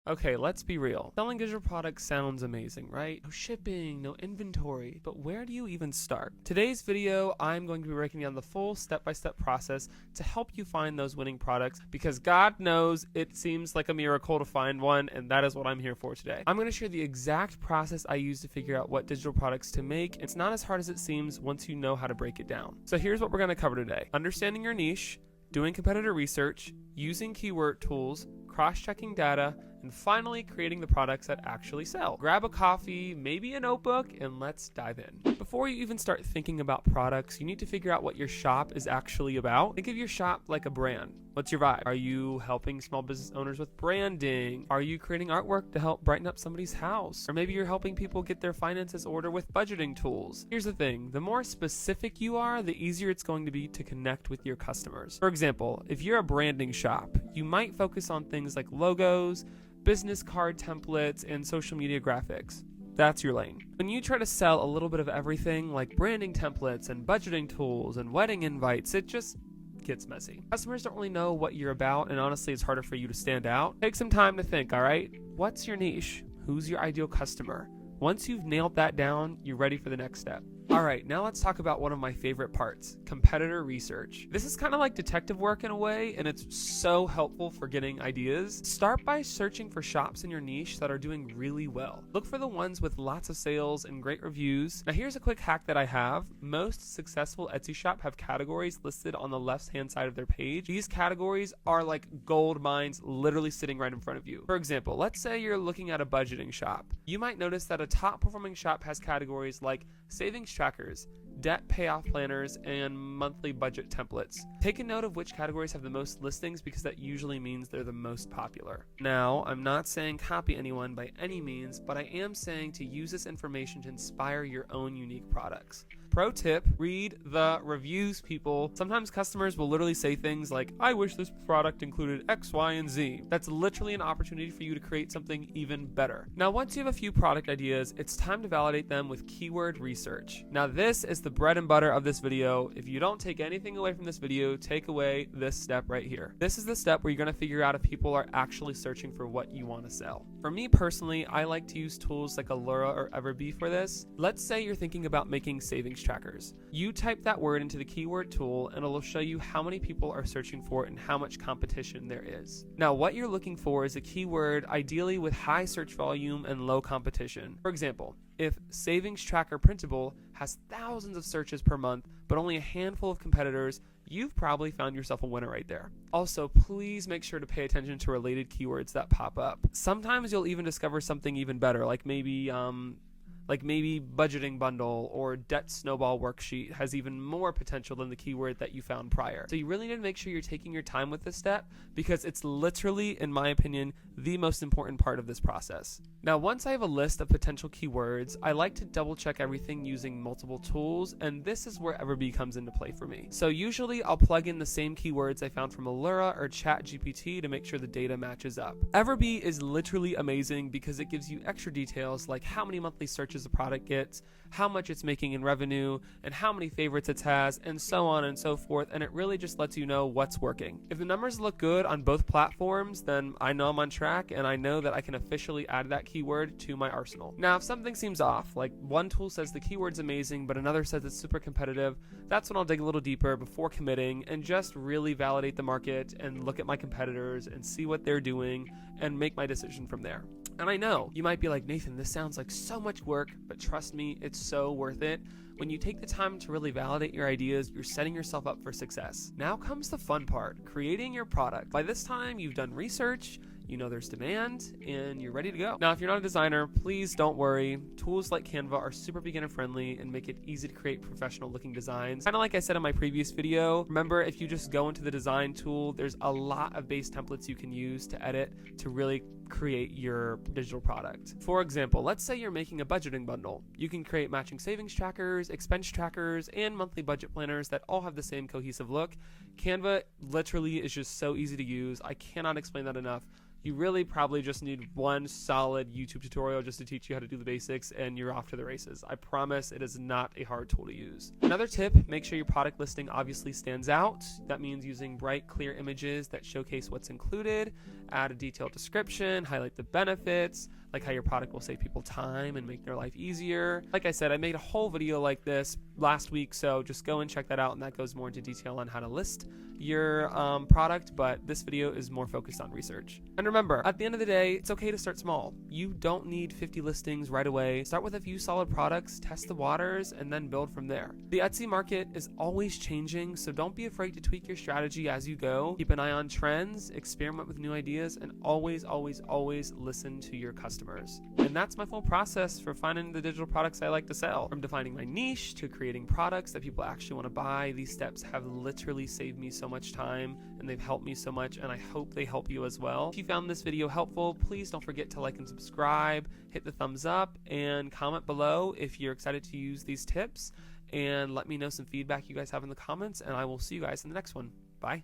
Okay, let's be real. Selling digital products sounds amazing, right? No shipping, no inventory, but where do you even start? Today's video, I'm going to be breaking down the full step-by-step process to help you find those winning products, because God knows it seems like a miracle to find one, and that is what I'm here for today. I'm going to share the exact process I use to figure out what digital products to make. It's not as hard as it seems once you know how to break it down. So here's what we're going to cover today: understanding your niche, doing competitor research, using keyword tools, cross-checking data, and finally creating the products that actually sell. Grab a coffee, maybe a notebook, and let's dive in. Before you even start thinking about products, you need to figure out what your shop is actually about. Think of your shop like a brand. What's your vibe? Are you helping small business owners with branding? Are you creating artwork to help brighten up somebody's house? Or maybe you're helping people get their finances in order with budgeting tools. Here's the thing: the more specific you are, the easier it's going to be to connect with your customers. For example, if you're a branding shop, you might focus on things like logos, business card templates, and social media graphics. That's your lane. When you try to sell a little bit of everything, like branding templates and budgeting tools and wedding invites, it just gets messy. Customers don't really know what you're about, and honestly, it's harder for you to stand out. Take some time to think, all right? What's your niche? Who's your ideal customer? Once you've nailed that down, you're ready for the next step. All right, now let's talk about one of my favorite parts: competitor research. This is kind of like detective work in a way, and it's so helpful for getting ideas. Start by searching for shops in your niche that are doing really well. Look for the ones with lots of sales and great reviews. Now here's a quick hack that I have. Most successful Etsy shops have categories listed on the left-hand side of their page. These categories are like gold mines, literally sitting right in front of you. For example, let's say you're looking at a budgeting shop. You might notice that a top performing shop has categories like savings trackers, debt payoff planners, and monthly budget templates. Take a note of which categories have the most listings, because that usually means they're the most popular. Now, I'm not saying copy anyone by any means, but I am saying to use this information to inspire your own unique products. Pro tip: read the reviews, people. Sometimes customers will literally say things like, "I wish this product included X, Y, and Z." That's literally an opportunity for you to create something even better. Now, once you have a few product ideas, it's time to validate them with keyword research. Now, this is the bread and butter of this video. If you don't take anything away from this video, take away this step right here. This is the step where you're going to figure out if people are actually searching for what you want to sell. For me personally, I like to use tools like Allura or Evergreen for this. Let's say you're thinking about making savings trackers. You type that word into the keyword tool and it'll show you how many people are searching for it and how much competition there is. Now, what you're looking for is a keyword ideally with high search volume and low competition. For example, if savings tracker printable has thousands of searches per month but only a handful of competitors, you've probably found yourself a winner right there. Also, please make sure to pay attention to related keywords that pop up. Sometimes you'll even discover something even better, like maybe budgeting bundle or debt snowball worksheet has even more potential than the keyword that you found prior. So you really need to make sure you're taking your time with this step, because it's literally, in my opinion, the most important part of this process. Now, once I have a list of potential keywords, I like to double check everything using multiple tools, and this is where Everbee comes into play for me. So usually I'll plug in the same keywords I found from Allura or ChatGPT to make sure the data matches up. Everbee is literally amazing because it gives you extra details like how many monthly searches the product gets, how much it's making in revenue, and how many favorites it has, and so on and so forth, and it really just lets you know what's working. If the numbers look good on both platforms, then I know I'm on track, and I know that I can officially add that keyword to my arsenal. Now, if something seems off, like one tool says the keyword's amazing, but another says it's super competitive, that's when I'll dig a little deeper before committing and just really validate the market and look at my competitors and see what they're doing and make my decision from there. And I know you might be like, "Nathan, this sounds like so much work," but trust me, it's so worth it. When you take the time to really validate your ideas, you're setting yourself up for success. Now comes the fun part: creating your product. By this time, you've done research, you know there's demand, and you're ready to go. Now, if you're not a designer, please don't worry. Tools like Canva are super beginner friendly and make it easy to create professional looking designs. Kind of like I said in my previous video, remember, if you just go into the design tool, there's a lot of base templates you can use to edit to really create your digital product. For example, let's say you're making a budgeting bundle. You can create matching savings trackers, expense trackers, and monthly budget planners that all have the same cohesive look. Canva literally is just so easy to use. I cannot explain that enough. You really probably just need one solid YouTube tutorial just to teach you how to do the basics, and you're off to the races. I promise it is not a hard tool to use. Another tip, make sure your product listing obviously stands out. That means using bright, clear images that showcase what's included, add a detailed description, description, highlight the benefits, like how your product will save people time and make their life easier. Like I said, I made a whole video like this last week, so just go and check that out, and that goes more into detail on how to list your product, but this video is more focused on research. And remember, at the end of the day, it's okay to start small. You don't need 50 listings right away. Start with a few solid products, test the waters, and then build from there. The Etsy market is always changing, so don't be afraid to tweak your strategy as you go. Keep an eye on trends, experiment with new ideas, and always listen to your customers. And that's my full process for finding the digital products I like to sell. From defining my niche to creating products that people actually want to buy, these steps have literally saved me so much time, and they've helped me so much, and I hope they help you as well. If you found this video helpful, please don't forget to like and subscribe, hit the thumbs up, and comment below if you're excited to use these tips, and let me know some feedback you guys have in the comments, and I will see you guys in the next one. Bye.